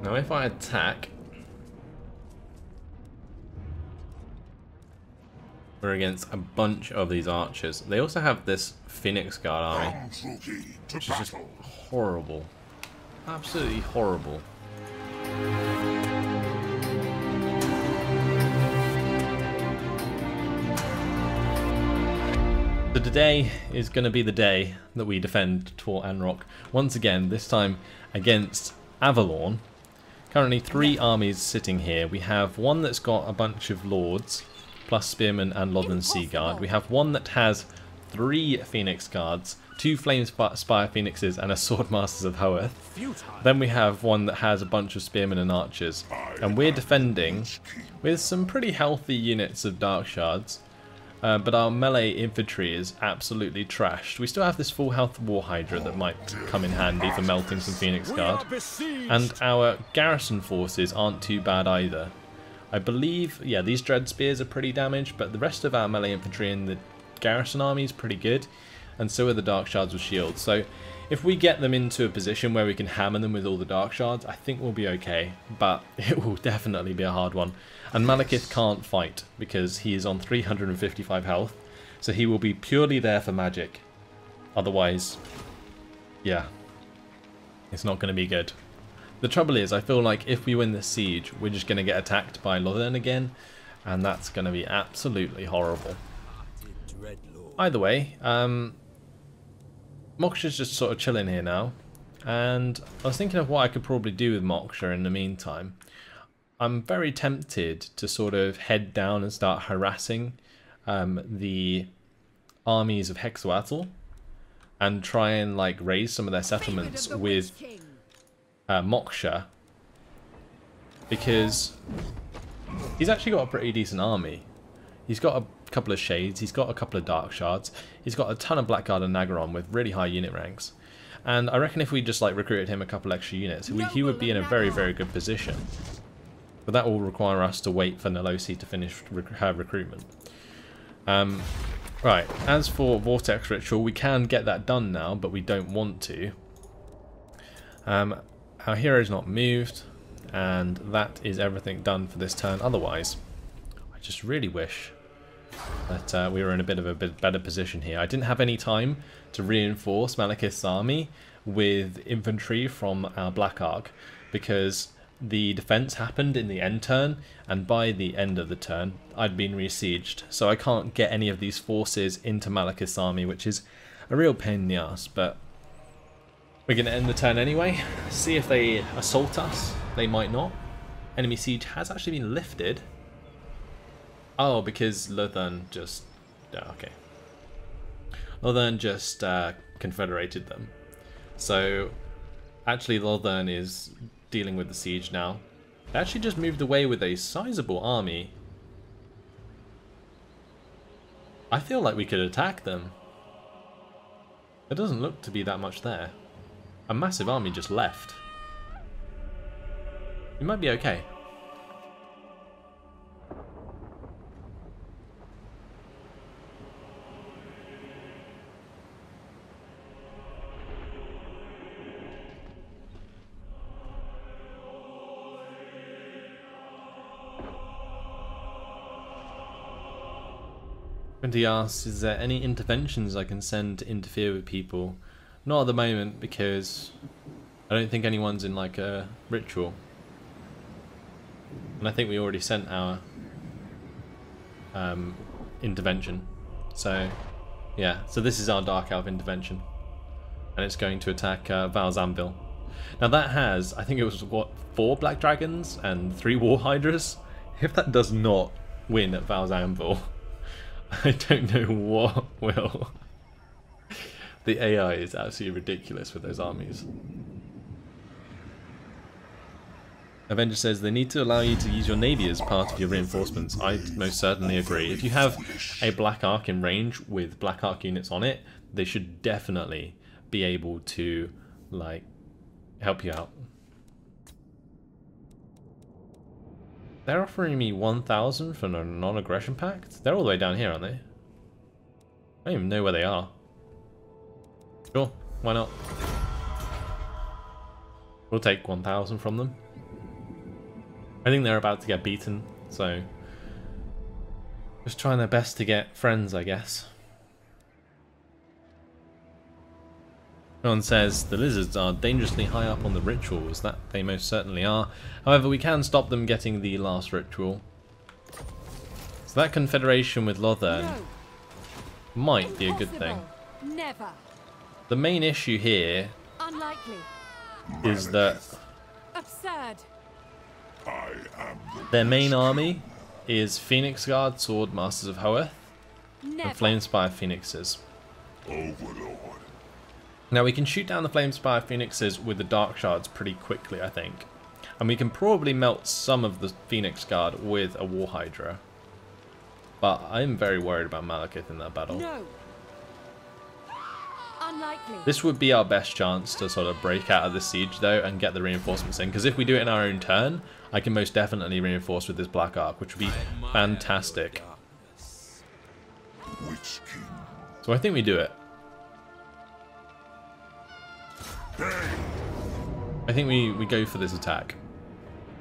Now if I attack, we're against a bunch of these archers. They also have this Phoenix Guard army, which is just horrible. Absolutely horrible. So today is going to be the day that we defend Tor Anrock once again, this time against Avalorn. Currently 3 armies sitting here. We have one that's got a bunch of lords, plus spearmen and Lothern Sea Guard. We have one that has 3 Phoenix Guards, 2 Flame Spire Phoenixes and a Swordmasters of Hoeth. Then we have one that has a bunch of spearmen and archers. And we're defending with some pretty healthy units of Dark Shards. But our melee infantry is absolutely trashed. We still have this full health War Hydra that might come in handy for melting some Phoenix Guard. And our garrison forces aren't too bad either. I believe, yeah, these Dread Spears are pretty damaged, but the rest of our melee infantry in the garrison army is pretty good. And so are the Dark Shards with shields. So if we get them into a position where we can hammer them with all the Dark Shards, I think we'll be okay. But it will definitely be a hard one. And Malekith can't fight because he is on 355 health. So he will be purely there for magic. Otherwise, yeah, it's not going to be good. The trouble is, I feel like if we win this siege, we're just going to get attacked by Lothern again. And that's going to be absolutely horrible. Either way, Moksha's just sort of chilling here now. And I was thinking of what I could probably do with Moksha in the meantime. I'm very tempted to sort of head down and start harassing the armies of Hexawatl and try and like raise some of their settlements with Moksha, because he's actually got a pretty decent army. He's got a couple of Shades, he's got a couple of Dark Shards, he's got a ton of Blackguard and Nagaron with really high unit ranks. And I reckon if we just like recruited him a couple extra units, he would be in a very, very good position. But that will require us to wait for Nelosi to finish her recruitment. Right, as for Vortex Ritual, we can get that done now, but we don't want to. Our hero's not moved, and that is everything done for this turn. Otherwise, I just really wish that we were in a bit better position here. I didn't have any time to reinforce Malekith's army with infantry from our Black Ark, because the defense happened in the end turn, and by the end of the turn I'd been resieged, so I can't get any of these forces into Malekith's army, which is a real pain in the ass. But we're going to end the turn anyway, see if they assault us. They might not. Enemy siege has actually been lifted. Oh, because Lothern just... okay. Lothern just confederated them. So actually Lothern is dealing with the siege now. They actually just moved away with a sizable army. I feel like we could attack them. There doesn't look to be that much there. A massive army just left. We might be okay. He asks, is there any interventions I can send to interfere with people? Not at the moment, because I don't think anyone's in like a ritual. And I think we already sent our intervention. So yeah, so this is our Dark Elf intervention. And it's going to attack Val's Anvil. Now that has, I think it was what, 4 Black Dragons and 3 War Hydras? If that does not win at Val's Anvil, I don't know what will. The AI is absolutely ridiculous with those armies. Avenger says they need to allow you to use your navy as part of your reinforcements. I most certainly agree. If you have a Black Ark in range with Black Ark units on it, they should definitely be able to like help you out. They're offering me 1,000 for a non-aggression pact? They're all the way down here, aren't they? I don't even know where they are. Sure, why not? We'll take 1,000 from them. I think they're about to get beaten, so just trying their best to get friends, I guess. One says the lizards are dangerously high up on the rituals. That they most certainly are. However, we can stop them getting the last ritual. So that confederation with Lothern might be a good thing. Never. The main issue here Unlikely. is that Absurd. their main army is Phoenix Guard, Sword, Masters of Hoeth, and Flamespire Phoenixes. Overlord. Now we can shoot down the Flamespire Phoenixes with the Dark Shards pretty quickly, I think. And we can probably melt some of the Phoenix Guard with a War Hydra. But I'm very worried about Malekith in that battle. No. Unlikely. This would be our best chance to sort of break out of the siege though and get the reinforcements in. Because if we do it in our own turn, I can most definitely reinforce with this Black Ark, which would be fantastic. So I think we do it. I think we go for this attack.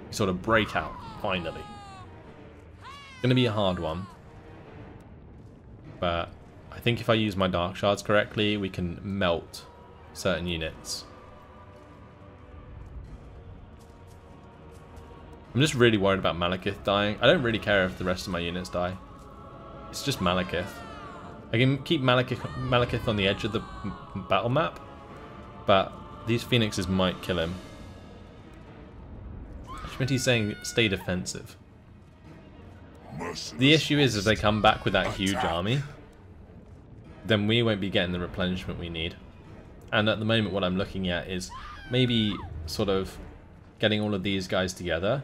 We sort of break out, finally. It's going to be a hard one. But I think if I use my Dark Shards correctly, we can melt certain units. I'm just really worried about Malekith dying. I don't really care if the rest of my units die. It's just Malekith. I can keep Malekith on the edge of the battle map, but these Phoenixes might kill him. Schmitty's saying stay defensive. The issue is if they come back with that huge army, then we won't be getting the replenishment we need. And at the moment what I'm looking at is maybe sort of getting all of these guys together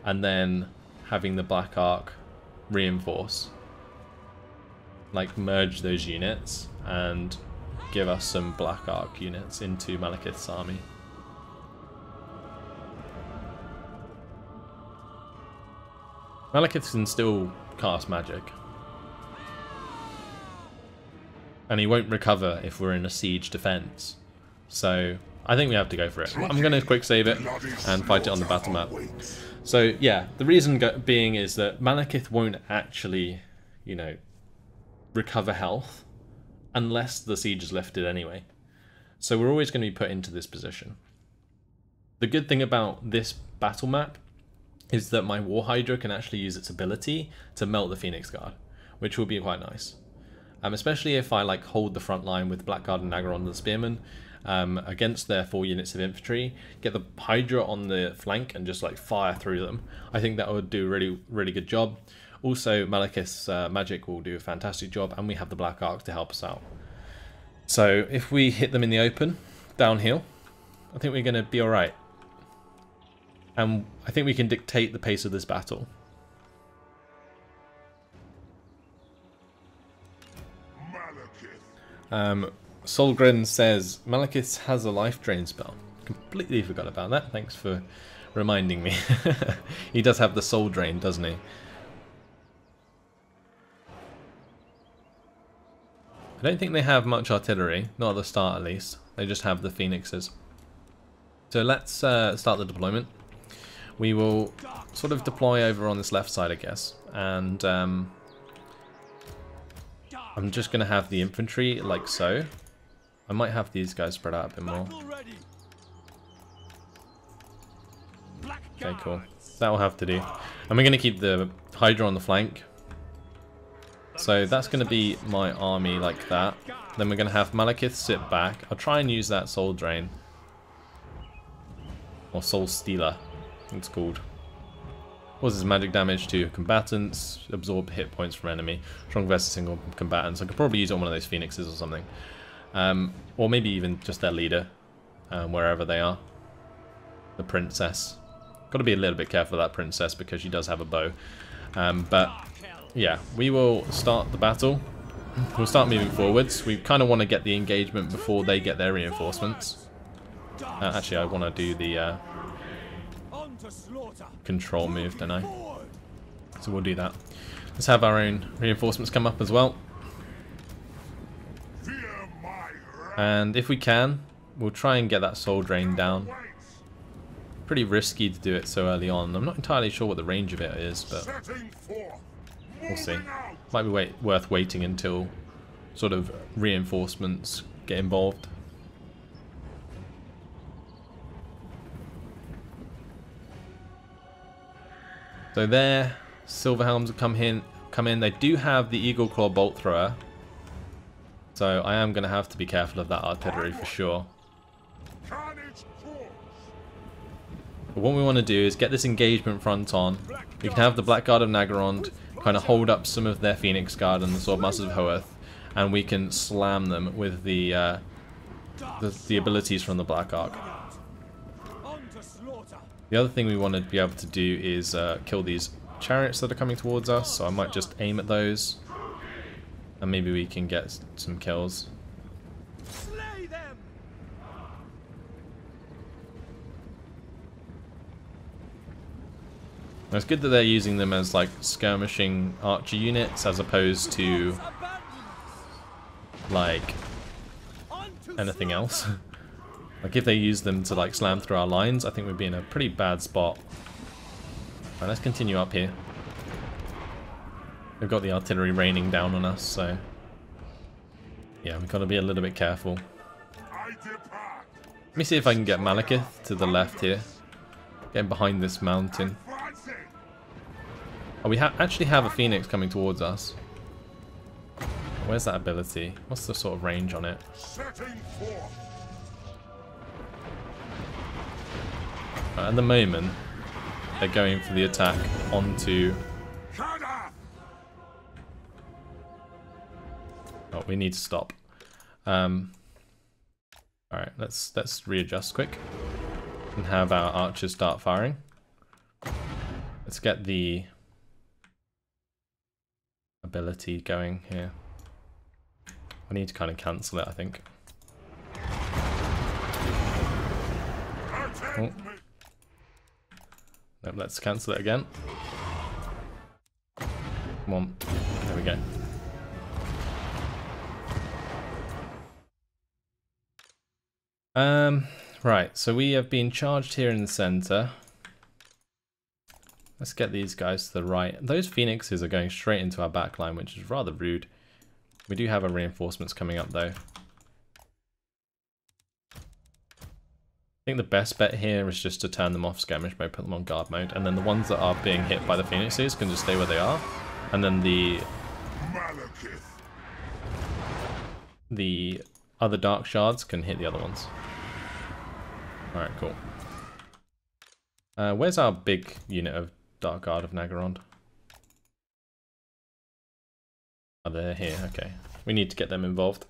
and then having the Black Ark reinforce. Like merge those units and give us some Black Ark units into Malekith's army. Malekith can still cast magic. And he won't recover if we're in a siege defense. So I think we have to go for it. I'm going to quick save it and fight it on the battle map. So yeah, the reason being is that Malekith won't actually, you know, recover health unless the siege is lifted anyway. So we're always going to be put into this position. The good thing about this battle map is that my War Hydra can actually use its ability to melt the Phoenix Guard, which will be quite nice. Especially if I like hold the front line with Blackguard and Nagaron the Spearmen against their 4 units of infantry, get the Hydra on the flank and just like fire through them. I think that would do a really good job. Also, Malekith's magic will do a fantastic job, and we have the Black Ark to help us out. So if we hit them in the open, downhill, I think we're going to be alright. And I think we can dictate the pace of this battle. Solgren says, Malekith has a life drain spell. Completely forgot about that. Thanks for reminding me. He does have the soul drain, doesn't he? I don't think they have much artillery, not at the start at least. They just have the Phoenixes. So let's start the deployment. We will sort of deploy over on this left side, I guess. And I'm just going to have the infantry like so. I might have these guys spread out a bit more. Okay, cool. That will have to do. And we're going to keep the Hydra on the flank. So that's going to be my army like that. Then we're going to have Malekith sit back. I'll try and use that Soul Drain. Or Soul Stealer, it's called. Causes magic damage to combatants, absorb hit points from enemy, strong versus single combatants. I could probably use it on one of those Phoenixes or something. Or maybe even just their leader, wherever they are. The princess. Got to be a little bit careful of that princess because she does have a bow. But yeah, we will start the battle. We'll start moving forwards. We kind of want to get the engagement before they get their reinforcements. Actually, I want to do the control move, don't I? So we'll do that. Let's have our own reinforcements come up as well. And if we can, we'll try and get that soul drain down. pretty risky to do it so early on. I'm not entirely sure what the range of it is, but we'll see. Might be worth waiting until sort of reinforcements get involved. So there, Silverhelms come in. They do have the Eagle Claw Bolt Thrower, so I am going to have to be careful of that artillery for sure. But what we want to do is get this engagement front on. We can have the Blackguard of Naggarond kind of hold up some of their Phoenix Guard and the Swordmasters of Hoeth, and we can slam them with the abilities from the Black Ark. The other thing we want to be able to do is kill these chariots that are coming towards us, so I might just aim at those, and maybe we can get some kills. Slay them. It's good that they're using them as like skirmishing archer units as opposed to like anything else. Like if they use them to like slam through our lines, I think we'd be in a pretty bad spot. Alright, let's continue up here. We've got the artillery raining down on us, so yeah, we've got to be a little bit careful. Let me see if I can get Malekith to the left here. Getting behind this mountain. Oh, we actually have a Phoenix coming towards us. Where's that ability? What's the sort of range on it? At the moment, they're going for the attack onto... Oh, we need to stop. Alright, let's readjust quick. And have our archers start firing. Let's get the ability going here. I need to kind of cancel it, I think. Oh. Nope, let's cancel it again. Come on. There we go. Right, so we have been charged here in the center. Let's get these guys to the right. Those phoenixes are going straight into our backline, which is rather rude. We do have our reinforcements coming up though. I think the best bet here is just to turn them off skirmish mode, put them on guard mode, and then the ones that are being hit by the phoenixes can just stay where they are, and then the other dark shards can hit the other ones. Alright, cool. Where's our big unit of Dark Guard of Naggarond? Oh, they're here, okay. We need to get them involved.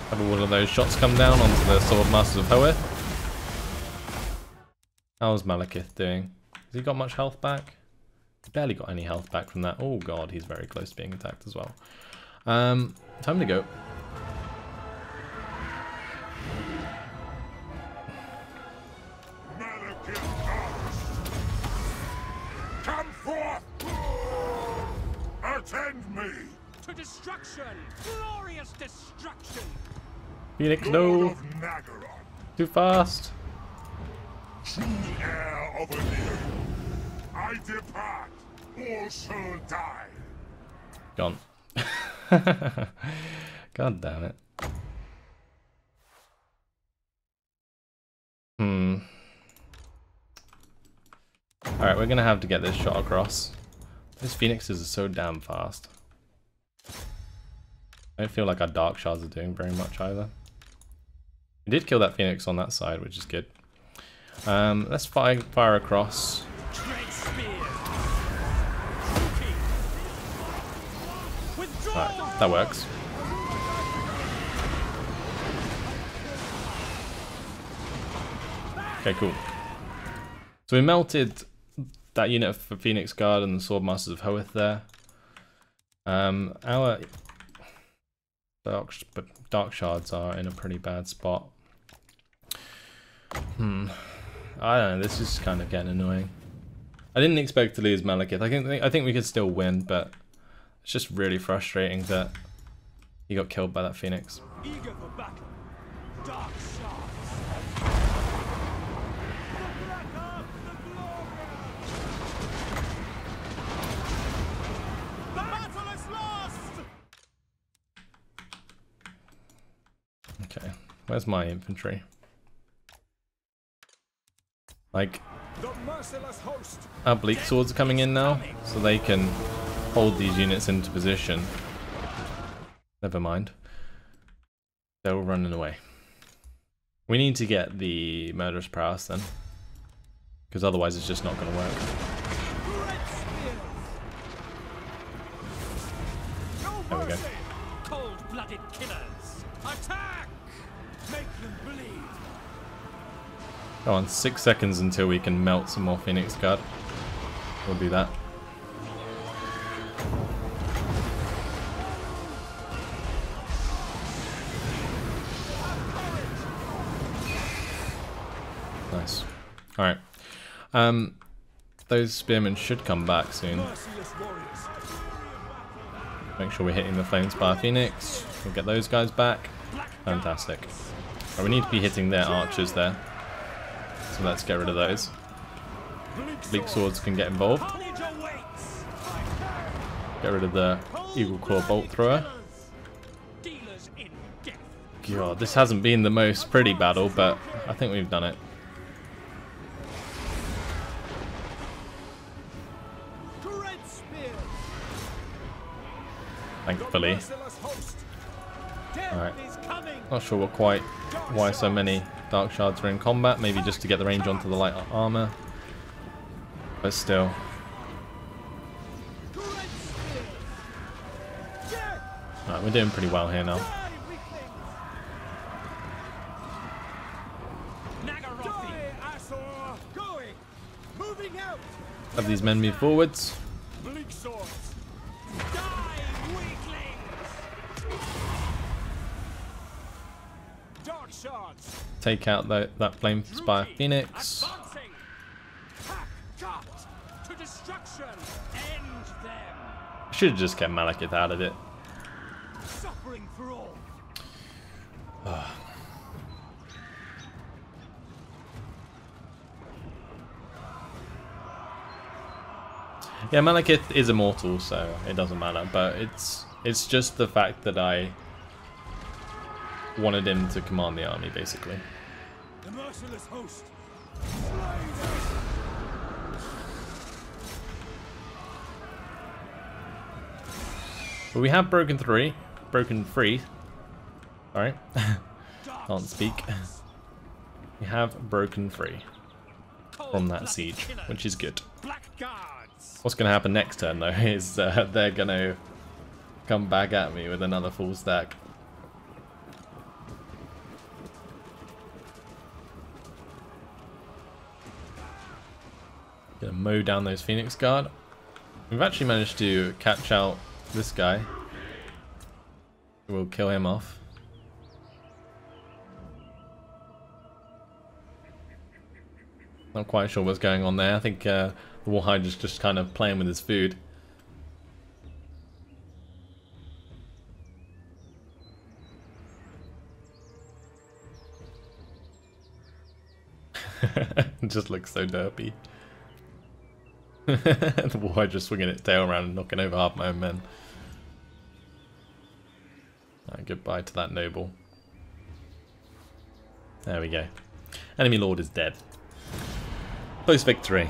Have all of those shots come down onto the Swordmasters of Hoeth. How's Malekith doing? Has he got much health back? He barely got any health back from that. Oh god, he's very close to being attacked as well. Time to go. Come forth! Attend me! To destruction! Glorious destruction! Phoenix, no! Too fast! True heir of Aeneas, I depart, all shall die. Gone. God damn it. Alright, we're gonna have to get this shot across. Those phoenixes are so damn fast. I don't feel like our dark shards are doing very much either. We did kill that phoenix on that side, which is good. Let's fire across. Right, that works. Okay, cool. So we melted that unit for Phoenix Guard and the Swordmasters of Hoeth there. Our But dark shards are in a pretty bad spot. I don't know, this is kind of getting annoying. I didn't expect to lose Malekith. I think we could still win, but it's just really frustrating that he got killed by that Phoenix. Eager for battle. Dark shards. The Black Ark, the glory. The battle is lost. Okay, where's my infantry? Like, The merciless host. our bleak swords are coming in now, so they can hold these units into position. Never mind. They're all running away. We need to get the murderous prowess then, because otherwise it's just not going to work. There we go. Cold-blooded killers. Attack! Make them bleed. Go on, 6 seconds until we can melt some more Phoenix Guard. We'll do that. Nice. Alright. Those spearmen should come back soon. Make sure we're hitting the Flame Spire Phoenix. We'll get those guys back. Fantastic. Right, we need to be hitting their archers there. So let's get rid of those. Bleak swords can get involved. Get rid of the Eagle Claw Bolt Thrower. God, this hasn't been the most pretty battle, but I think we've done it. Thankfully. Alright. Not sure why so many Dark Shards are in combat. Maybe just to get the range onto the light armor. But still. Alright, we're doing pretty well here now. Have these men move forwards. Take out that Flame Spire Phoenix. I should have just kept Malekith out of it. Yeah, Malekith is immortal, so it doesn't matter. But it's just the fact that I wanted him to command the army, basically. The merciless host. But we have broken free. Sorry, can't speak. We have broken free from that siege, which is good. What's going to happen next turn, though, is they're going to come back at me with another full stack. Gonna mow down those Phoenix Guard. We've actually managed to catch out this guy. We'll kill him off. Not quite sure what's going on there. I think the Warhydra's just kind of playing with his food. It just looks so derpy. The Warhydra swinging its tail around and knocking over half my own men. Right, goodbye to that noble. There we go. Enemy Lord is dead. Close victory.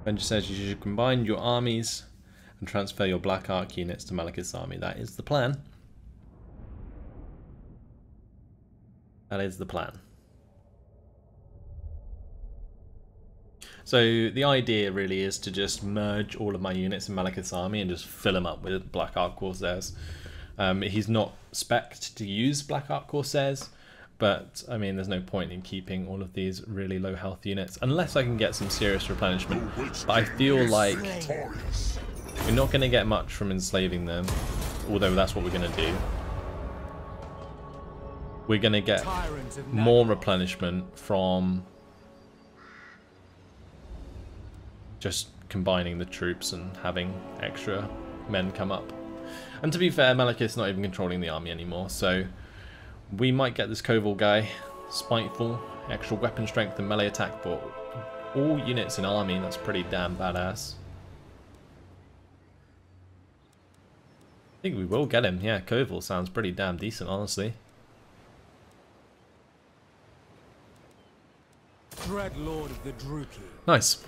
Avenger says you should combine your armies and transfer your Black Ark units to Malekith's army. That is the plan. That is the plan. So the idea really is to just merge all of my units in Malekith's army and just fill them up with Black Ark Corsairs. He's not spec'd to use Black Ark Corsairs, But, I mean, there's no point in keeping all of these really low health units, unless I can get some serious replenishment. But I feel like we're not going to get much from enslaving them, although that's what we're going to do. We're going to get more replenishment from just combining the troops and having extra men come up. And to be fair, Malekith's not even controlling the army anymore, so we might get this Koval guy, spiteful, extra weapon strength and melee attack, but all units in army, that's pretty damn badass. I think we will get him, yeah, Koval sounds pretty damn decent, honestly. Dreadlord of the Druki. Nice.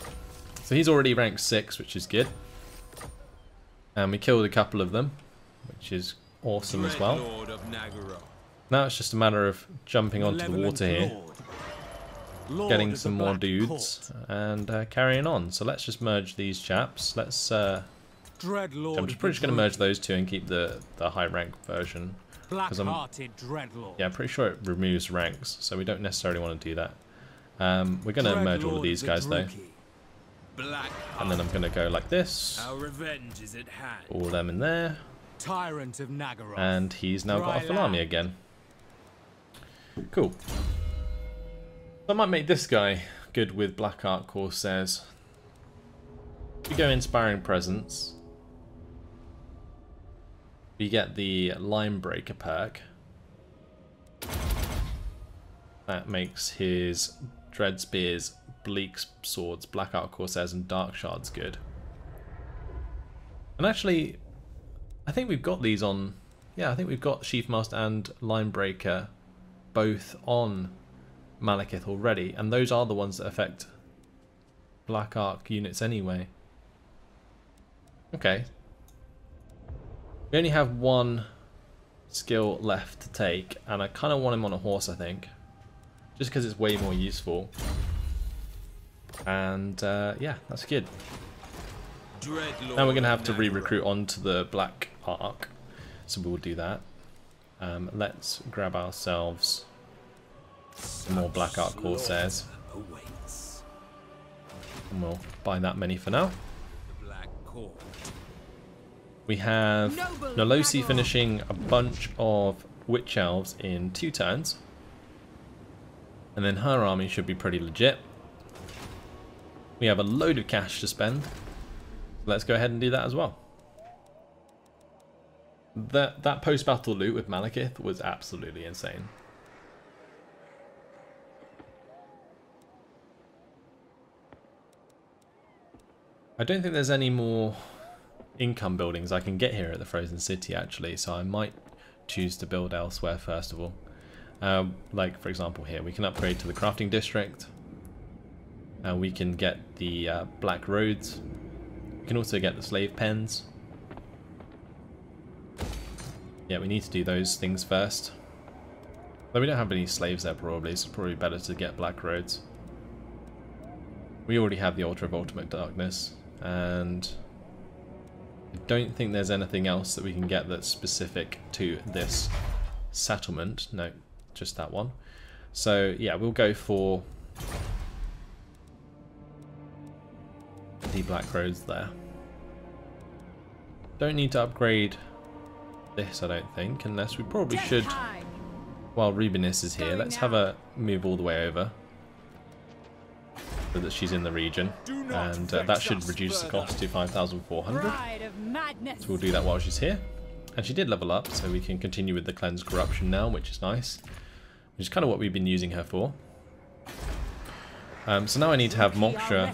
So he's already ranked 6, which is good. And we killed a couple of them, which is awesome as well. Now it's just a matter of jumping onto the water here, getting some more dudes, and carrying on. So let's just merge these chaps. Let's. I'm just pretty just going to merge those two and keep the high rank version. Because I'm pretty sure it removes ranks, so we don't necessarily want to do that. We're going to merge all of these guys though. And then I'm going to go like this. All of them in there. And he's now got a full army again. Cool. I might make this guy good with Black Ark Corsairs. We go Inspiring Presence. We get the Line Breaker perk. That makes his Dread Spears, Bleak Swords, Black Ark Corsairs and Dark Shards good. And actually, I think we've got these on... Yeah, I think we've got Sheathmaster and Line Breaker both on Malekith already, and those are the ones that affect Black Ark units anyway. Okay. We only have one skill left to take, and I kind of want him on a horse, I think. Just because it's way more useful. And yeah, that's good. Now we're going to have to re-recruit onto the Black Ark, so we'll do that. Let's grab ourselves some more Black Ark Corsairs. And we'll buy that many for now. We have Nolosi finishing a bunch of Witch Elves in 2 turns. And then her army should be pretty legit. We have a load of cash to spend. Let's go ahead and do that as well. That post-battle loot with Malekith was absolutely insane. I don't think there's any more income buildings I can get here at the Frozen City actually, so I might choose to build elsewhere first of all. Like for example here, we can upgrade to the crafting district. We can get the black roads. We can also get the slave pens. Yeah, we need to do those things first. Though we don't have any slaves there probably, so it's probably better to get black roads. We already have the Altar of Ultimate Darkness, and I don't think there's anything else that we can get that's specific to this settlement. No, just that one. So yeah, we'll go for the black roads there. Don't need to upgrade this, I don't think, unless we probably should. While Rubinis is here, let's have her move all the way over so that she's in the region, and that should reduce the cost to 5,400. So we'll do that while she's here. And she did level up, so we can continue with the Cleanse Corruption now, which is nice. Which is kind of what we've been using her for. So now I need to have Moksha,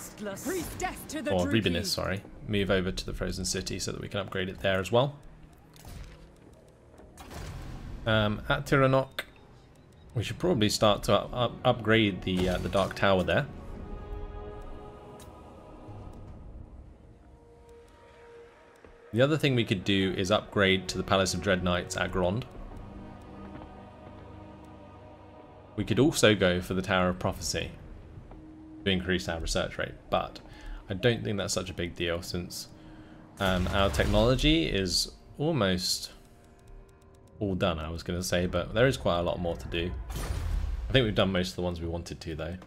or Rubinis, sorry, move over to the Frozen City so that we can upgrade it there as well. At Tiranoc, we should probably start to upgrade the Dark Tower there. The other thing we could do is upgrade to the Palace of Dread Knights at Grond. We could also go for the Tower of Prophecy to increase our research rate, but I don't think that's such a big deal since our technology is almost all done, I was going to say, but there is quite a lot more to do. I think we've done most of the ones we wanted to, though.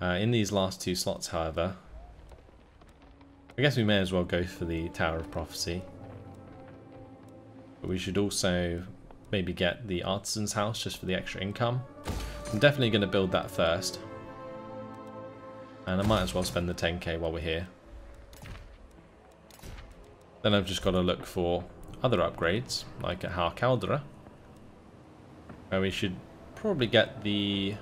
In these last 2 slots, however, I guess we may as well go for the Tower of Prophecy. But we should also maybe get the Artisan's House just for the extra income. I'm definitely going to build that first. And I might as well spend the 10k while we're here. Then I've just got to look for other upgrades, like at Har Caldera, where we should probably get the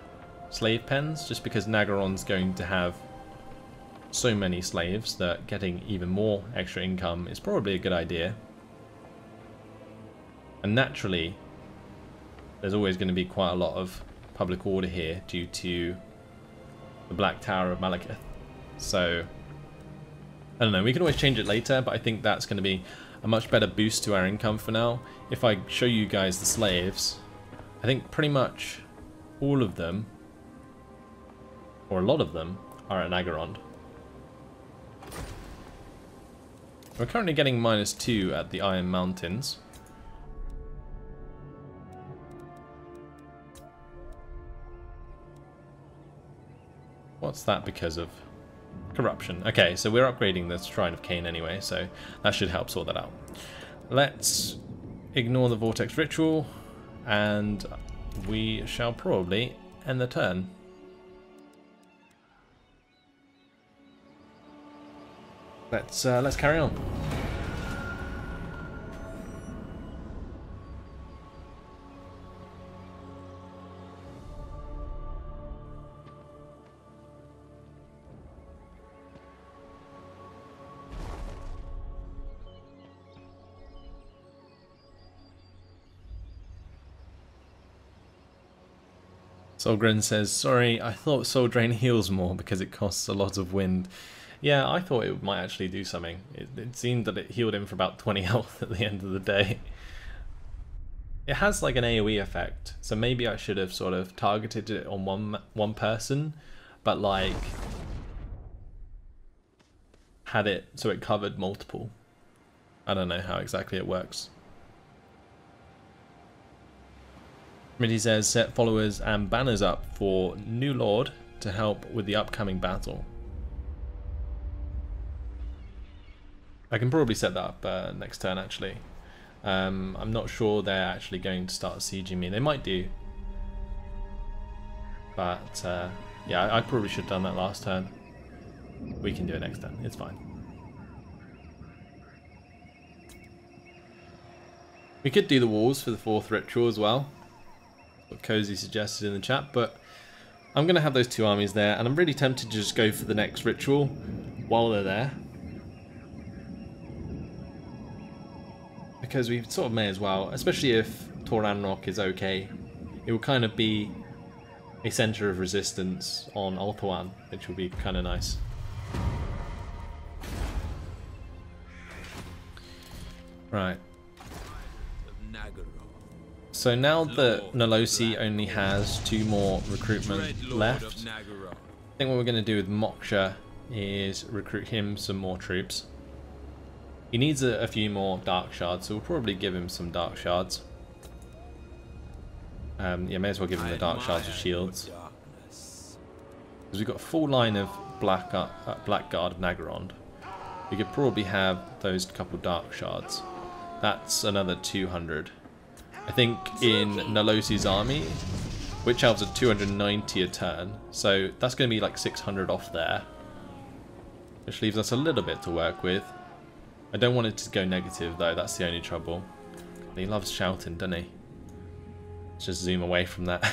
slave pens, just because Nagaron's going to have so many slaves that getting even more extra income is probably a good idea. And naturally, there's always going to be quite a lot of public order here due to the Black Tower of Malekith. So, I don't know, we can always change it later, but I think that's going to be a much better boost to our income for now. If I show you guys the slaves, I think pretty much all of them, or a lot of them, are at Nagaron. We're currently getting -2 at the Iron Mountains. What's that because of? Corruption. Okay, so we're upgrading the Shrine of Cain anyway, so that should help sort that out. Let's ignore the Vortex Ritual, and we shall probably end the turn. Let's carry on. Solgren says, sorry, I thought Soul Drain heals more because it costs a lot of wind. Yeah, I thought it might actually do something. It seemed that it healed him for about 20 health at the end of the day. It has like an AoE effect, so maybe I should have sort of targeted it on one person, but like had it so it covered multiple. I don't know how exactly it works. Mitty says, set followers and banners up for New Lord to help with the upcoming battle. I can probably set that up next turn, actually. I'm not sure they're actually going to start sieging me. They might do. But, yeah, I probably should have done that last turn. We can do it next turn. It's fine. We could do the walls for the 4th ritual as well. What Cozy suggested in the chat, but I'm going to have those 2 armies there, and I'm really tempted to just go for the next ritual while they're there. Because we sort of may as well, especially if Tor Anrok is okay. It will kind of be a centre of resistance on Ulthuan, which will be kind of nice. Right. So now that Nolosi only has 2 more recruitment left, I think what we're going to do with Moksha is recruit him some more troops. He needs a few more Dark Shards, so we'll probably give him some Dark Shards. Yeah, may as well give him the Dark Shards with shields. Because we've got a full line of Blackguard of Nagaron. We could probably have those couple Dark Shards. That's another 200. I think in Nolosi's army, Witch Elves are 290 a turn, so that's going to be like 600 off there. Which leaves us a little bit to work with. I don't want it to go negative though, that's the only trouble. He loves shouting, doesn't he? Let's just zoom away from that.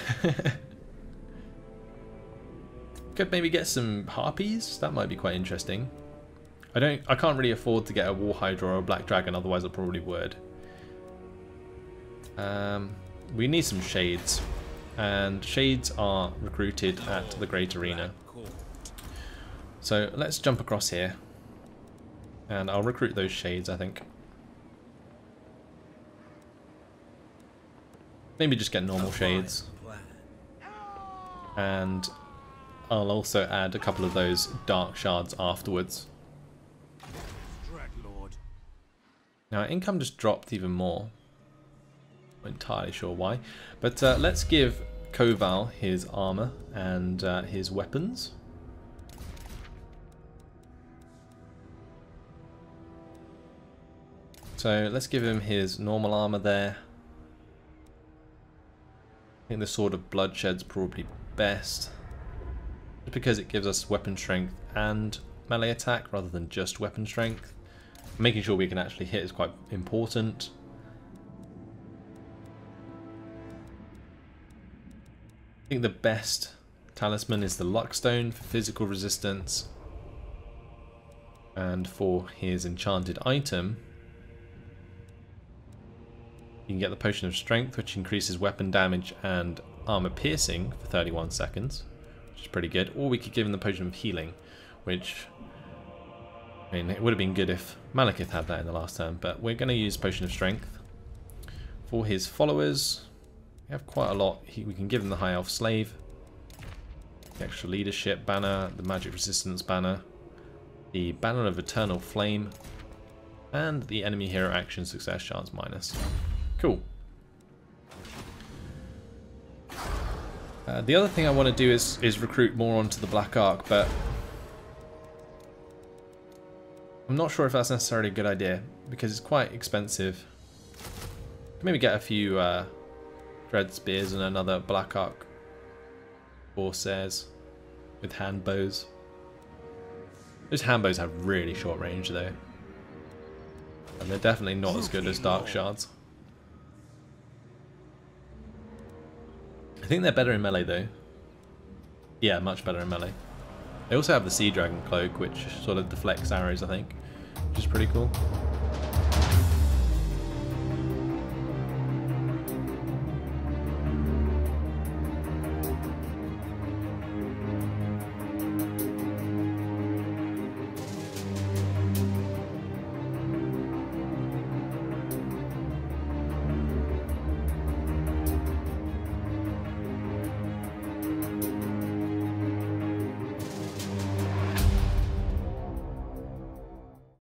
Could maybe get some Harpies, that might be quite interesting. I can't really afford to get a War Hydra or a Black Dragon, otherwise I probably would. We need some Shades, and Shades are recruited at the Great Arena. So let's jump across here, and I'll recruit those Shades, I think. Maybe just get normal Shades. And I'll also add a couple of those Dark Shards afterwards. Now income just dropped even more. Not entirely sure why, but let's give Koval his armor and his weapons. So let's give him his normal armor there. I think the Sword of Bloodshed's probably best, just because it gives us weapon strength and melee attack rather than just weapon strength. Making sure we can actually hit is quite important. I think the best talisman is the Luckstone for physical resistance, and for his enchanted item you can get the Potion of Strength, which increases weapon damage and armor piercing for 31 seconds, which is pretty good. Or we could give him the Potion of Healing, which, I mean, it would have been good if Malekith had that in the last turn, but we're going to use Potion of Strength. For his followers, we have quite a lot. We can give him the High Elf Slave, the Extra Leadership Banner, the Magic Resistance Banner, the Banner of Eternal Flame, and the Enemy Hero Action Success Chance minus. Cool. The other thing I want to do is recruit more onto the Black Ark, but I'm not sure if that's necessarily a good idea because it's quite expensive. Maybe get a few Dread Spears and another Black Ark Corsairs with hand bows. Those hand bows have really short range though, and they're definitely not as good as Dark Shards. I think they're better in melee though. Yeah, much better in melee. They also have the Sea Dragon Cloak, which sort of deflects arrows, I think, which is pretty cool.